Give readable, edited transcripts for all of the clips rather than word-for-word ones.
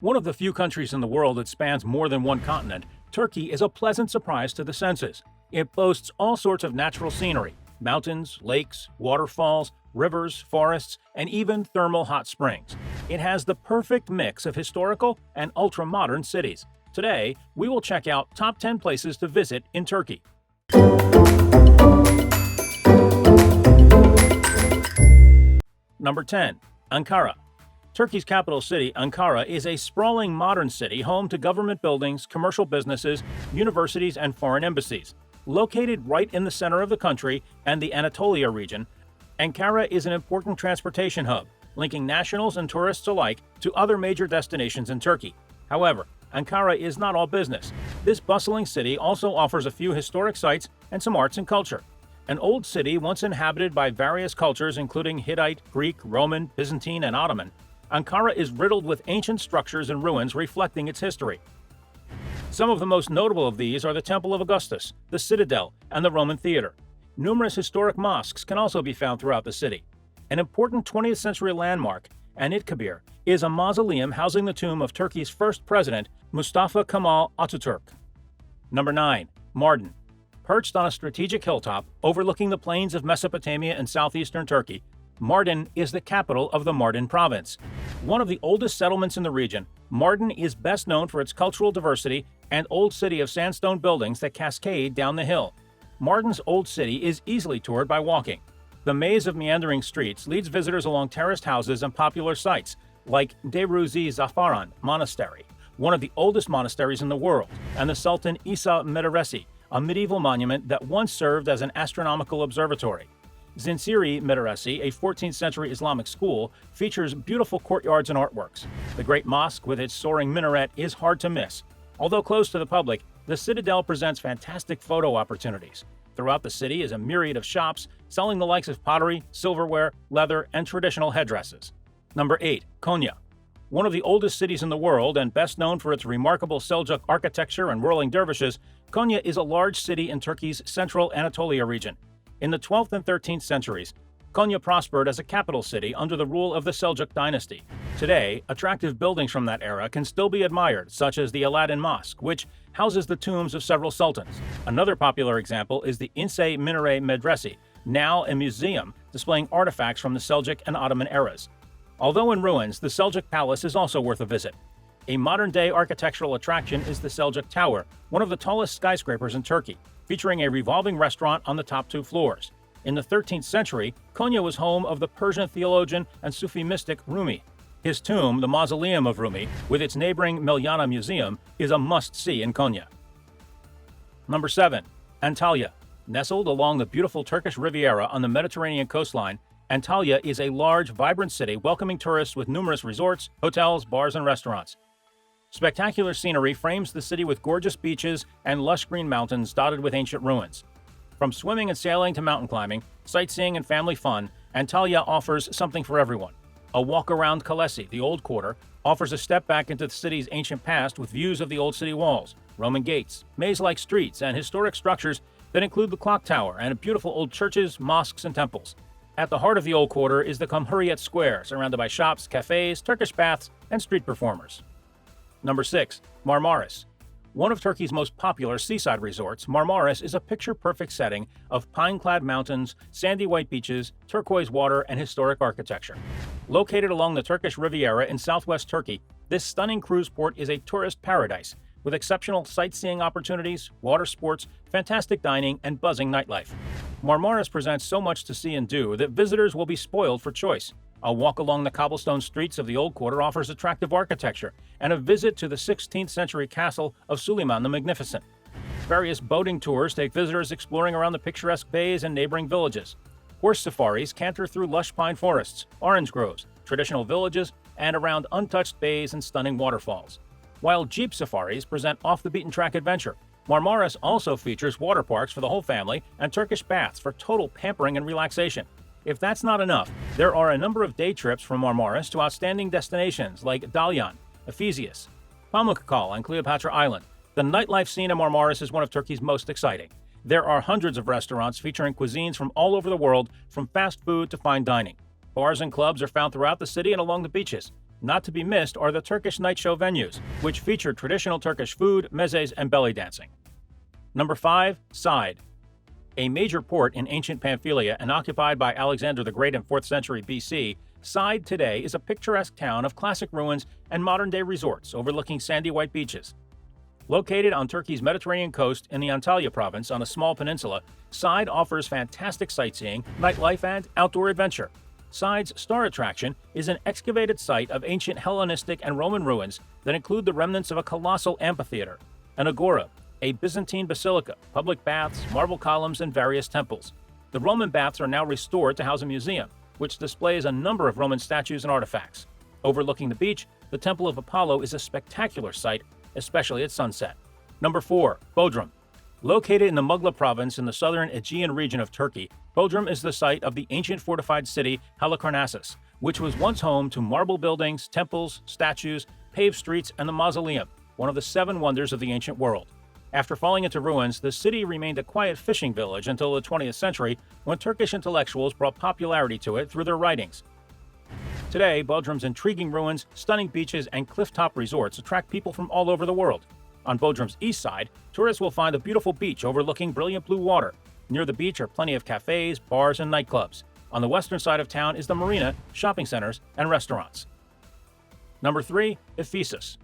One of the few countries in the world that spans more than one continent, Turkey is a pleasant surprise to the senses. It boasts all sorts of natural scenery: mountains, lakes, waterfalls, rivers, forests, and even thermal hot springs. It has the perfect mix of historical and ultra-modern cities. Today, we will check out top 10 places to visit in Turkey. Number 10. Ankara. Turkey's capital city, Ankara, is a sprawling modern city home to government buildings, commercial businesses, universities, and foreign embassies. Located right in the center of the country and the Anatolia region, Ankara is an important transportation hub, linking nationals and tourists alike to other major destinations in Turkey. However, Ankara is not all business. This bustling city also offers a few historic sites and some arts and culture. An old city once inhabited by various cultures including Hittite, Greek, Roman, Byzantine, and Ottoman, Ankara is riddled with ancient structures and ruins reflecting its history. Some of the most notable of these are the Temple of Augustus, the Citadel, and the Roman Theater. Numerous historic mosques can also be found throughout the city. An important 20th century landmark, Anıtkabir, is a mausoleum housing the tomb of Turkey's first president, Mustafa Kemal Atatürk. Number 9. Mardin. Perched on a strategic hilltop overlooking the plains of Mesopotamia and southeastern Turkey, Mardin is the capital of the Mardin province. One of the oldest settlements in the region, Mardin is best known for its cultural diversity and old city of sandstone buildings that cascade down the hill. Mardin's old city is easily toured by walking. The maze of meandering streets leads visitors along terraced houses and popular sites, like Deruzi Zafaran Monastery, one of the oldest monasteries in the world, and the Sultan Isa Medresi, a medieval monument that once served as an astronomical observatory. Zinciri Medresi, a 14th century Islamic school, features beautiful courtyards and artworks. The Great Mosque with its soaring minaret is hard to miss. Although closed to the public, the Citadel presents fantastic photo opportunities. Throughout the city is a myriad of shops selling the likes of pottery, silverware, leather, and traditional headdresses. Number 8. Konya. One of the oldest cities in the world and best known for its remarkable Seljuk architecture and whirling dervishes, Konya is a large city in Turkey's central Anatolia region. In the 12th and 13th centuries, Konya prospered as a capital city under the rule of the Seljuk dynasty. Today, attractive buildings from that era can still be admired, such as the Aladdin Mosque, which houses the tombs of several sultans. Another popular example is the İnce Minare Medresi, now a museum displaying artifacts from the Seljuk and Ottoman eras. Although in ruins, the Seljuk Palace is also worth a visit. A modern-day architectural attraction is the Seljuk Tower, one of the tallest skyscrapers in Turkey, featuring a revolving restaurant on the top 2 floors. In the 13th century, Konya was home of the Persian theologian and Sufi mystic Rumi. His tomb, the Mausoleum of Rumi, with its neighboring Mevlana Museum, is a must-see in Konya. Number 7. Antalya. Nestled along the beautiful Turkish Riviera on the Mediterranean coastline, Antalya is a large, vibrant city welcoming tourists with numerous resorts, hotels, bars, and restaurants. Spectacular scenery frames the city with gorgeous beaches and lush green mountains dotted with ancient ruins. From swimming and sailing to mountain climbing, sightseeing and family fun, Antalya offers something for everyone. A walk around Kalesi, the Old Quarter, offers a step back into the city's ancient past with views of the old city walls, Roman gates, maze-like streets, and historic structures that include the clock tower and beautiful old churches, mosques, and temples. At the heart of the Old Quarter is the Cumhuriyet Square, surrounded by shops, cafes, Turkish baths, and street performers. Number 6. Marmaris. One of Turkey's most popular seaside resorts, Marmaris is a picture-perfect setting of pine-clad mountains, sandy white beaches, turquoise water, and historic architecture. Located along the Turkish Riviera in southwest Turkey, this stunning cruise port is a tourist paradise, with exceptional sightseeing opportunities, water sports, fantastic dining, and buzzing nightlife. Marmaris presents so much to see and do that visitors will be spoiled for choice. A walk along the cobblestone streets of the Old Quarter offers attractive architecture, and a visit to the 16th century castle of Suleiman the Magnificent. Various boating tours take visitors exploring around the picturesque bays and neighboring villages. Horse safaris canter through lush pine forests, orange groves, traditional villages, and around untouched bays and stunning waterfalls. While jeep safaris present off-the-beaten-track adventure, Marmaris also features water parks for the whole family and Turkish baths for total pampering and relaxation. If that's not enough, there are a number of day trips from Marmaris to outstanding destinations like Dalyan, Ephesus, Pamukkale, and Cleopatra Island. The nightlife scene in Marmaris is one of Turkey's most exciting. There are hundreds of restaurants featuring cuisines from all over the world, from fast food to fine dining. Bars and clubs are found throughout the city and along the beaches. Not to be missed are the Turkish night show venues, which feature traditional Turkish food, mezes, and belly dancing. Number 5. Side. A major port in ancient Pamphylia and occupied by Alexander the Great in 4th century BC, Side today is a picturesque town of classic ruins and modern-day resorts overlooking sandy white beaches. Located on Turkey's Mediterranean coast in the Antalya province on a small peninsula, Side offers fantastic sightseeing, nightlife, and outdoor adventure. Side's star attraction is an excavated site of ancient Hellenistic and Roman ruins that include the remnants of a colossal amphitheater, an agora, a Byzantine basilica, public baths, marble columns, and various temples. The Roman baths are now restored to house a museum, which displays a number of Roman statues and artifacts. Overlooking the beach, the Temple of Apollo is a spectacular sight, especially at sunset. Number 4. Bodrum. Located in the Mugla province in the southern Aegean region of Turkey, Bodrum is the site of the ancient fortified city Halicarnassus, which was once home to marble buildings, temples, statues, paved streets, and the mausoleum, one of the 7 wonders of the ancient world. After falling into ruins, the city remained a quiet fishing village until the 20th century, when Turkish intellectuals brought popularity to it through their writings. Today, Bodrum's intriguing ruins, stunning beaches, and cliff-top resorts attract people from all over the world. On Bodrum's east side, tourists will find a beautiful beach overlooking brilliant blue water. Near the beach are plenty of cafes, bars, and nightclubs. On the western side of town is the marina, shopping centers, and restaurants. Number 3. Ephesus.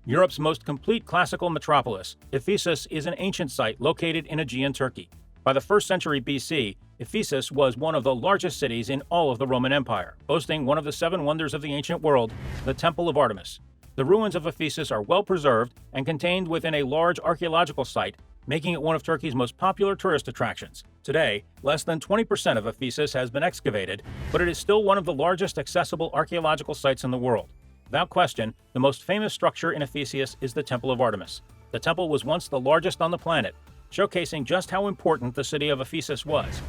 Europe's most complete classical metropolis, Ephesus is an ancient site located in Aegean Turkey. By the 1st century BC, Ephesus was one of the largest cities in all of the Roman Empire, boasting one of the 7 wonders of the ancient world, the Temple of Artemis. The ruins of Ephesus are well preserved and contained within a large archaeological site, making it one of Turkey's most popular tourist attractions. Today, less than 20% of Ephesus has been excavated, but it is still one of the largest accessible archaeological sites in the world. Without question, the most famous structure in Ephesus is the Temple of Artemis. The temple was once the largest on the planet, showcasing just how important the city of Ephesus was.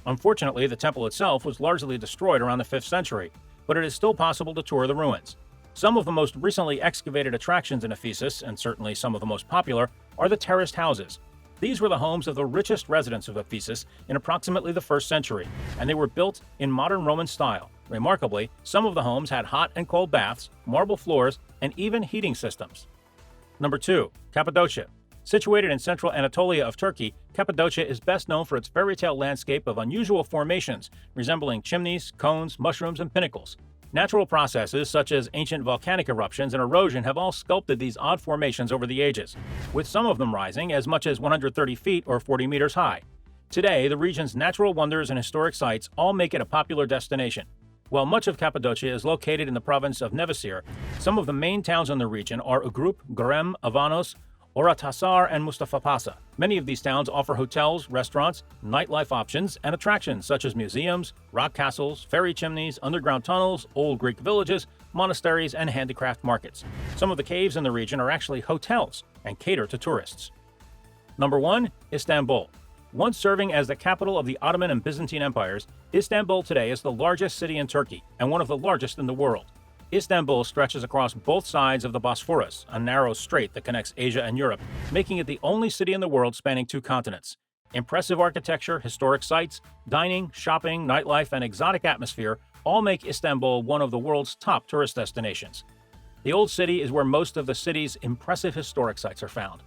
Unfortunately, the temple itself was largely destroyed around the 5th century, but it is still possible to tour the ruins. Some of the most recently excavated attractions in Ephesus, and certainly some of the most popular, are the terraced houses. These were the homes of the richest residents of Ephesus in approximately the 1st century, and they were built in modern Roman style. Remarkably, some of the homes had hot and cold baths, marble floors, and even heating systems. Number 2. Cappadocia. Situated in central Anatolia of Turkey, Cappadocia is best known for its fairy tale landscape of unusual formations, resembling chimneys, cones, mushrooms, and pinnacles. Natural processes such as ancient volcanic eruptions and erosion have all sculpted these odd formations over the ages, with some of them rising as much as 130 feet or 40 meters high. Today, the region's natural wonders and historic sites all make it a popular destination. While much of Cappadocia is located in the province of Nevşehir, some of the main towns in the region are Ugrup, Görem, Avanos, Oratasar, and Mustafapasa. Many of these towns offer hotels, restaurants, nightlife options, and attractions such as museums, rock castles, fairy chimneys, underground tunnels, old Greek villages, monasteries, and handicraft markets. Some of the caves in the region are actually hotels and cater to tourists. Number 1. Istanbul. Once serving as the capital of the Ottoman and Byzantine empires, Istanbul today is the largest city in Turkey and one of the largest in the world. Istanbul stretches across both sides of the Bosphorus, a narrow strait that connects Asia and Europe, making it the only city in the world spanning 2 continents. Impressive architecture, historic sites, dining, shopping, nightlife, and exotic atmosphere all make Istanbul one of the world's top tourist destinations. The Old City is where most of the city's impressive historic sites are found,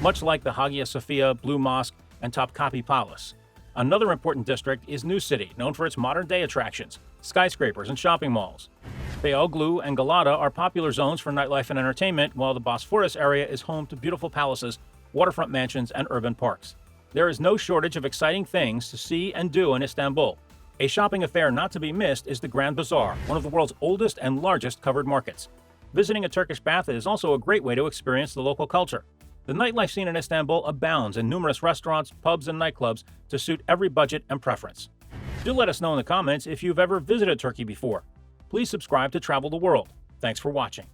much like the Hagia Sophia, Blue Mosque, and Topkapi Palace. Another important district is New City, known for its modern-day attractions, skyscrapers, and shopping malls. Beyoğlu and Galata are popular zones for nightlife and entertainment, while the Bosphorus area is home to beautiful palaces, waterfront mansions, and urban parks. There is no shortage of exciting things to see and do in Istanbul. A shopping affair not to be missed is the Grand Bazaar, one of the world's oldest and largest covered markets. Visiting a Turkish bath is also a great way to experience the local culture. The nightlife scene in Istanbul abounds in numerous restaurants, pubs, and nightclubs to suit every budget and preference. Do let us know in the comments if you've ever visited Turkey before. Please subscribe to Travel the World. Thanks for watching.